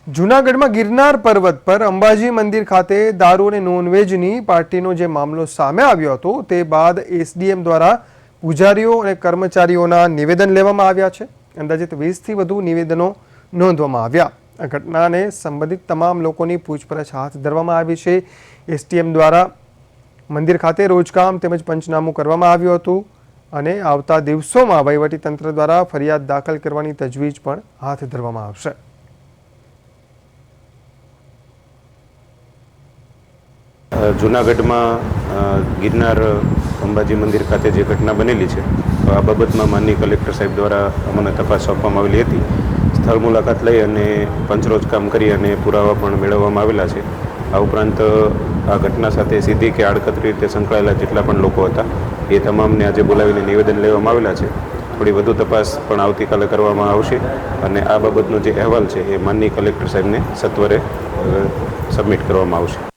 જૂનાગઢમાં ગિરનાર પર્વત પર અંબાજી મંદિર ખાતે દારૂ અને નોનવેજની પાર્ટીનો જે મામલો સામે આવ્યો હતો તે બાદ એસડીએમ દ્વારા પૂજારીઓ અને કર્મચારીઓના નિવેદન લેવામાં આવ્યા છે. અંદાજિત 20થી વધુ નિવેદનો નોંધવામાં આવ્યા. આ ઘટનાને સંબંધિત તમામ લોકોની પૂછપરછ હાથ ધરવામાં આવી છે. એસડીએમ દ્વારા મંદિર ખાતે રોજકામ તેમજ પંચનામું કરવામાં આવ્યું હતું અને આવતા દિવસોમાં વહીવટીતંત્ર દ્વારા ફરિયાદ દાખલ કરવાની તજવીજ પણ હાથ ધરવામાં આવશે. જૂનાગઢમાં ગિરનાર અંબાજી મંદિર ખાતે જે ઘટના બનેલી છે તો આ બાબતમાં માનનીય કલેક્ટર સાહેબ દ્વારા અમને તપાસ સોંપવામાં આવેલી હતી. સ્થળ મુલાકાત લઈ અને પંચરોજ કામ કરી અને પુરાવા પણ મેળવવામાં આવેલા છે. આ ઉપરાંત આ ઘટના સાથે સીધી કે આડકતરી રીતે સંકળાયેલા જેટલા પણ લોકો હતા એ તમામને આજે બોલાવીને નિવેદન લેવામાં આવેલા છે. થોડી વધુ તપાસ પણ આવતીકાલે કરવામાં આવશે અને આ બાબતનો જે અહેવાલ છે એ માનનીય કલેક્ટર સાહેબને સત્વરે સબમિટ કરવામાં આવશે.